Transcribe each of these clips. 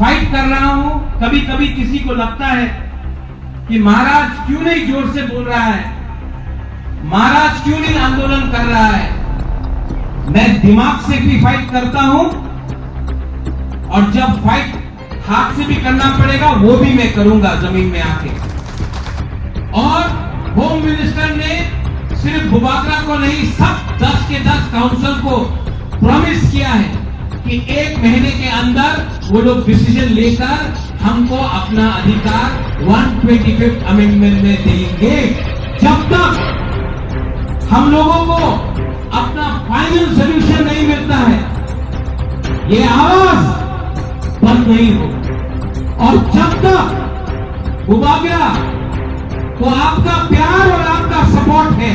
Fight कर रहा हूं, कभी कभी किसी को लगता है कि महाराज क्यों नहीं जोर से बोल रहा है, महाराज क्यों नहीं आंदोलन कर रहा है। मैं दिमाग से भी फाइट करता हूं और जब फाइट हाथ से भी करना पड़ेगा वो भी मैं करूंगा जमीन में आके। और होम मिनिस्टर ने सिर्फ बुबागरा को नहीं, सब 10 के 10 काउंसिल को प्रॉमिस किया है कि 1 महीने के अंदर वो लोग डिसीजन लेकर हमको अपना अधिकार 125th अमेंडमेंट में देंगे। जब तक हम लोगों को अपना फाइनल सोल्यूशन नहीं मिलता है, ये आवाज बंद नहीं हो। और जब तक बुबागरा को आपका प्यार और आपका सपोर्ट है,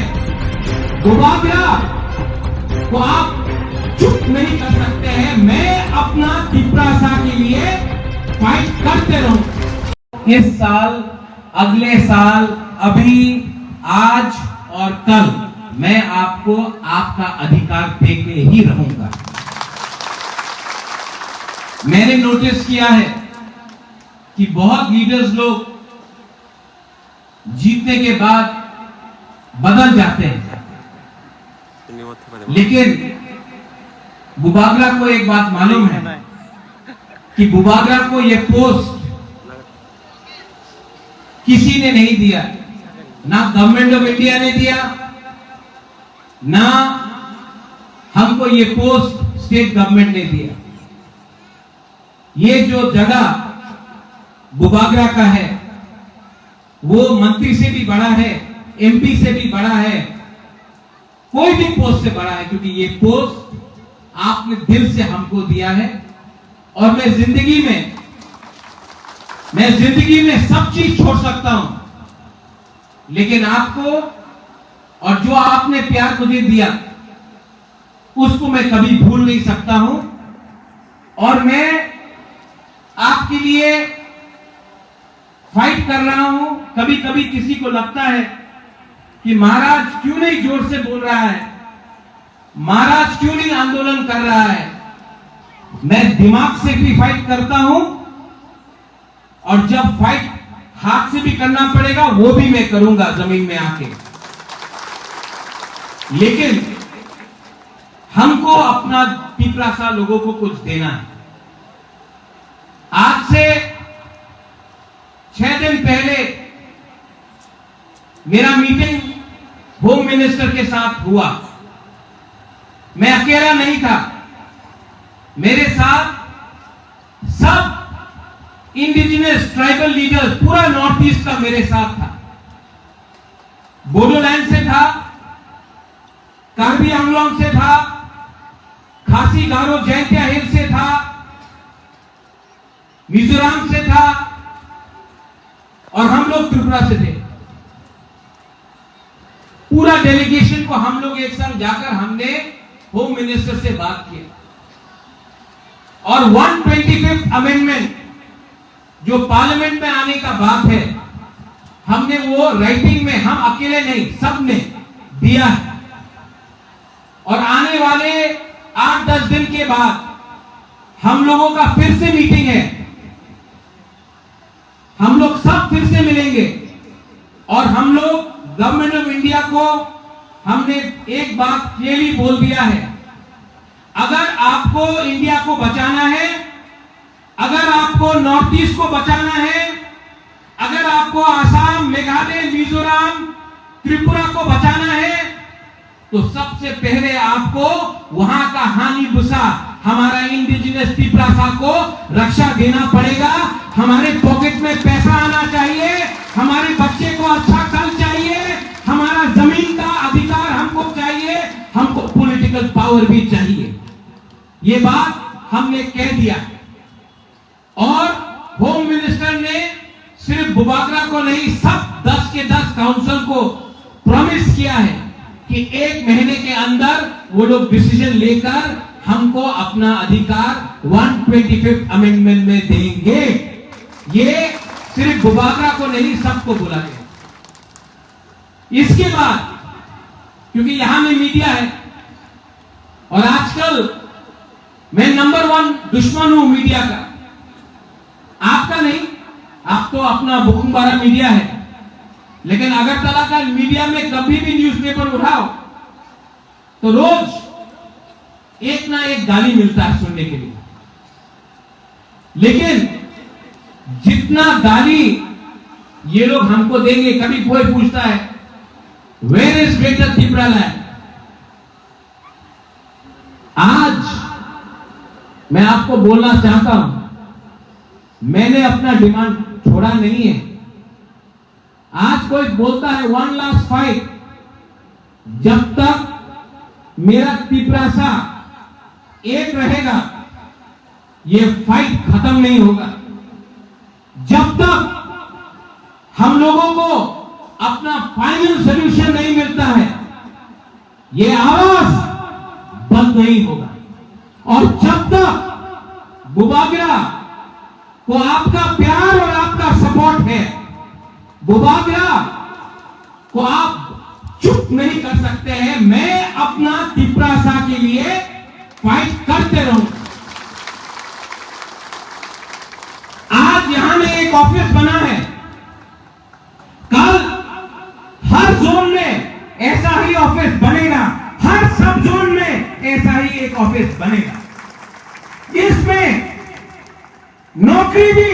बुबागरा को आप चुप नहीं कर सकते हैं। मैं अपना तिपरासा के लिए फाइट करते रहूं। इस साल, अगले साल, अभी, आज और कल मैं आपको आपका अधिकार देके ही रहूंगा। मैंने नोटिस किया है कि बहुत लीडर्स लोग जीतने के बाद बदल जाते हैं, लेकिन बुबागरा को एक बात मालूम है कि बुबागरा को यह पोस्ट किसी ने नहीं दिया, ना गवर्नमेंट ऑफ इंडिया ने दिया, ना हमको ये पोस्ट स्टेट गवर्नमेंट ने दिया। ये जो जगह बुबागरा का है वो मंत्री से भी बड़ा है, एमपी से भी बड़ा है, कोई भी पोस्ट से बड़ा है, क्योंकि ये पोस्ट आपने दिल से हमको दिया है। और मैं जिंदगी में सब चीज छोड़ सकता हूं, लेकिन आपको और जो आपने प्यार मुझे दिया उसको मैं कभी भूल नहीं सकता हूं। और मैं आपके लिए फाइट कर रहा हूं। कभी कभी किसी को लगता है कि महाराज क्यों नहीं जोर से बोल रहा है, महाराज क्यों नहीं आंदोलन कर रहा है। मैं दिमाग से भी फाइट करता हूं और जब फाइट हाथ से भी करना पड़ेगा वो भी मैं करूंगा जमीन में आके। लेकिन हमको अपना तिपरासा लोगों को कुछ देना है। आज से 6 दिन पहले मेरा मीटिंग होम मिनिस्टर के साथ हुआ। मैं अकेला नहीं था, मेरे साथ सब इंडिजिनस ट्राइबल लीडर्स, पूरा नॉर्थ ईस्ट का मेरे साथ था। बोडोलैंड से था, कार्बी आंगलोंग से था, खासी गारो जैंतिया हिल से था, मिजोरम से था और हम लोग त्रिपुरा से थे। पूरा डेलीगेशन को हम लोग एक साथ जाकर हमने होम मिनिस्टर से बात किया और 125th अमेंडमेंट जो पार्लियामेंट में आने का बात है, हमने वो राइटिंग में, हम अकेले नहीं, सबने दिया है। और आने वाले 8-10 दिन के बाद हम लोगों का फिर से मीटिंग है, हम लोग सब फिर से मिलेंगे और हम लोग गवर्नमेंट ऑफ इंडिया को हमने एक बात क्लियरली बोल दिया है, अगर आपको इंडिया को बचाना है, अगर आपको नॉर्थ ईस्ट को बचाना है, अगर आपको आसाम, मेघालय, मिजोरम, त्रिपुरा को बचाना है, तो सबसे पहले आपको वहां का हानि भूसा, हमारा इंडिजिनस तिपरासा को रक्षा देना पड़ेगा। हमारे पॉकेट में पैसा आना चाहिए, हमारे बच्चे को अच्छा कल चाहिए, हमारा जमीन का अधिकार हमको चाहिए, हमको पॉलिटिकल पावर भी चाहिए। ये बात हमने कह दिया। और होम मिनिस्टर ने सिर्फ बुबागरा को नहीं, सब 10 के 10 काउंसिल को प्रॉमिस किया है कि 1 महीने के अंदर वो लोग डिसीजन लेकर हमको अपना अधिकार 125th अमेंडमेंट में देंगे। ये सिर्फ बुबागरा को नहीं, सबको बोला गया। इसके बाद, क्योंकि यहां में मीडिया है और आजकल मैं नंबर 1 दुश्मन हूं मीडिया का, आप तो अपना बुकुम्बारा मीडिया है, लेकिन अगरतला का मीडिया में कभी भी न्यूज़पेपर उठाओ तो रोज एक ना एक गाली मिलता है सुनने के लिए। लेकिन जितना गाली ये लोग हमको देंगे, कभी कोई पूछता है where is greater Tripura land. आज मैं आपको बोलना चाहता हूं, मैंने अपना डिमांड छोड़ा नहीं है। आज कोई बोलता है 1 लास्ट फाइट, जब तक मेरा त्रिपुरा एक रहेगा ये फाइट खत्म नहीं होगा। जब तक हम लोगों को अपना फाइनल सॉल्यूशन नहीं मिलता है, ये आवाज बंद नहीं होगा। और जब तक बुबागरा को आपका प्यार और आपका सपोर्ट है, बुबागरा को आप चुप नहीं कर सकते हैं। मैं अपना त्रिपुरा के लिए फाइट करते रहूंगा। आज यहां में एक ऑफिस बना है, कल हर जोन में ऐसा ही ऑफिस बनेगा, हर सब जोन में ऐसा ही एक ऑफिस बनेगा। इसमें नौकरी भी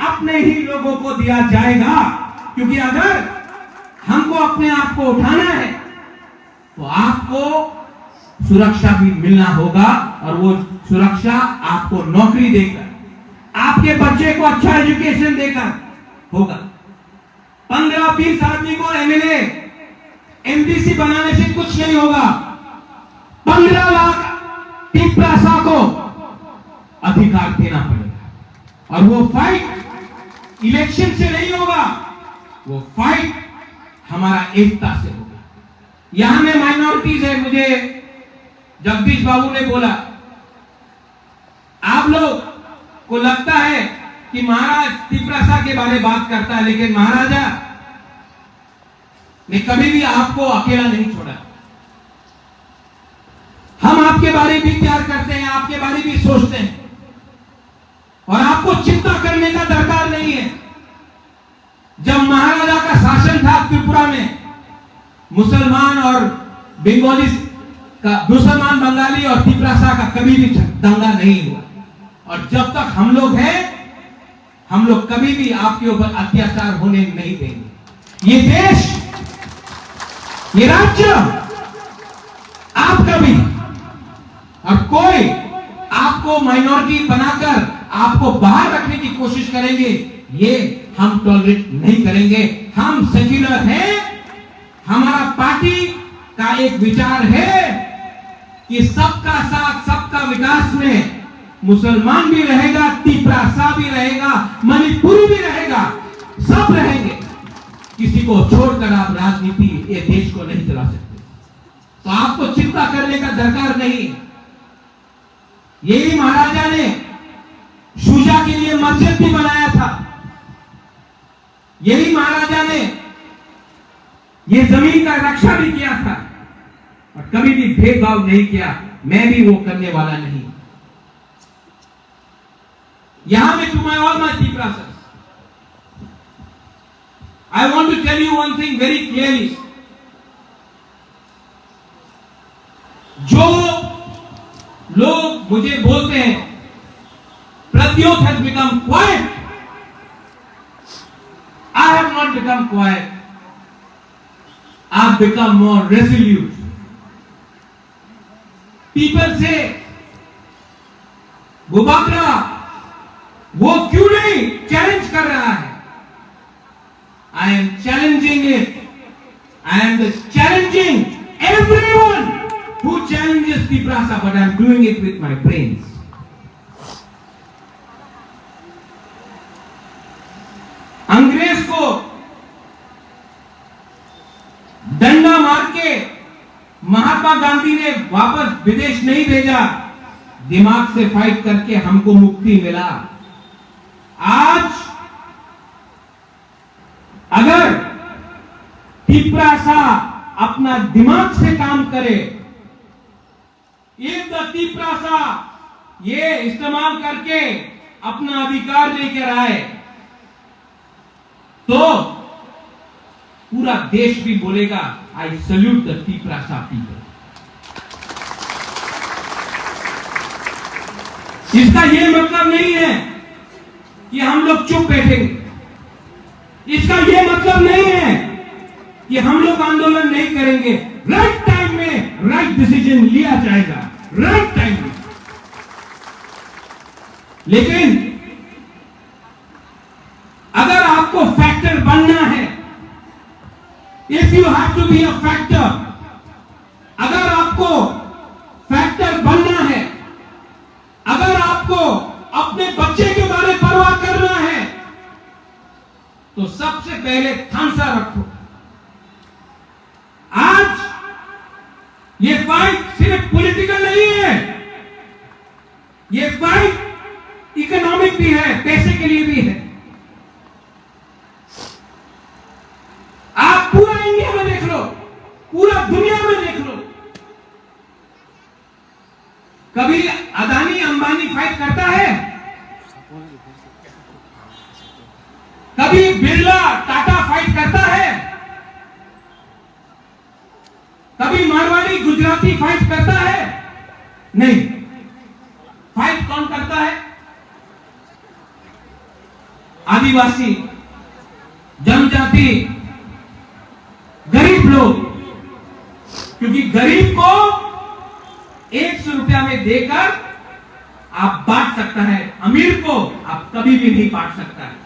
अपने ही लोगों को दिया जाएगा, क्योंकि अगर हमको अपने आप को उठाना है तो आपको सुरक्षा भी मिलना होगा, और वो सुरक्षा आपको नौकरी देकर, आपके बच्चे को अच्छा एजुकेशन देकर होगा। 15-20 आदमी को एमएलए एमडीसी बनाने से कुछ नहीं होगा। 15 लाख त्रिपुरा को अधिकार देना पड़ेगा, और वो फाइट इलेक्शन से नहीं होगा, वो फाइट हमारा एकता से होगा। यहां में माइनॉरिटीज है। मुझे जगदीश बाबू ने बोला, आप लोग को लगता है कि महाराज त्रिपुरा के बारे में बात करता है, लेकिन महाराजा ने कभी भी आपको अकेला नहीं छोड़ा। हम आपके बारे में भी प्यार करते हैं, आपके बारे में भी सोचते हैं, और आपको चिंता करने का दरकार नहीं है। जब महाराजा का शासन था त्रिपुरा में, मुसलमान और बंगाली का, मुसलमान बंगाली और त्रिपुरा का कभी भी दंगा नहीं हुआ। और जब तक हम लोग हैं, हम लोग कभी भी आपके ऊपर अत्याचार होने नहीं देंगे। ये देश, ये राज्य आपका भी, और कोई आपको माइनॉरिटी बनाकर आपको बाहर रखने की कोशिश करेंगे, ये हम टॉलरेट नहीं करेंगे। हम सेक्युलर हैं। हमारा पार्टी का एक विचार है कि सबका साथ सबका विकास में मुसलमान भी रहेगा, त्रिपुरा भी रहेगा, मणिपुर भी रहेगा, सब रहेंगे। किसी को छोड़कर आप राजनीति ये देश को नहीं चला सकते। तो आपको चिंता करने का दरकार नहीं। यही महाराजा ने शुजा के लिए मस्जिद भी बनाया था। यही महाराजा ने ये जमीन का रक्षा भी किया था, और कभी भी भेदभाव नहीं किया। मैं भी वो करने वाला नहीं। यहां में to my all my Tripura, I want to tell you one thing very clearly. जो लोग मुझे बोलते हैं Pradyot has become quiet, I have not become quiet, I have become more resolute. People से बुबागरा वो क्यों नहीं चैलेंज कर रहा है? I am challenging it. I am challenging everyone who challenges Triprasa, but I am doing it with my brains. अंग्रेज को डंडा मार के महात्मा गांधी ने वापस विदेश नहीं भेजा, दिमाग से फाइट करके हमको मुक्ति मिला। आज अगर त्रिपुरा अपना दिमाग से काम करे, एक त्रिपुरा ये इस्तेमाल करके अपना अधिकार लेकर आए, तो पूरा देश भी बोलेगा I salute the Tiprasa people. इसका यह मतलब नहीं है कि हम लोग चुप बैठेंगे। इसका यह मतलब नहीं है कि हम लोग आंदोलन नहीं करेंगे। राइट टाइम में राइट डिसीजन लिया जाएगा, राइट टाइम में। लेकिन अगर आपको फैक्टर बनना है, if you have to be a factor, अगर आपको फैक्टर बनना है, अगर आपको अपने बच्चे के बारे में परवाह करना है, तो सबसे पहले थांसा रखो। आज ये फाइट सिर्फ पॉलिटिकल नहीं है, ये फाइट इकोनॉमिक भी है, पैसे के लिए भी है। आप पूरा इंडिया में देख लो, पूरा दुनिया में देख लो, कभी अदानी अंबानी फाइट करता है? कभी बिरला टाटा फाइट करता है? कभी मारवाड़ी गुजराती फाइट करता है? नहीं। फाइट कौन करता है? आदिवासी, जनजाति, गरीब लोग। क्योंकि गरीब को 100 रुपया में देकर आप बांट सकता है, अमीर को आप कभी भी नहीं बांट सकता है।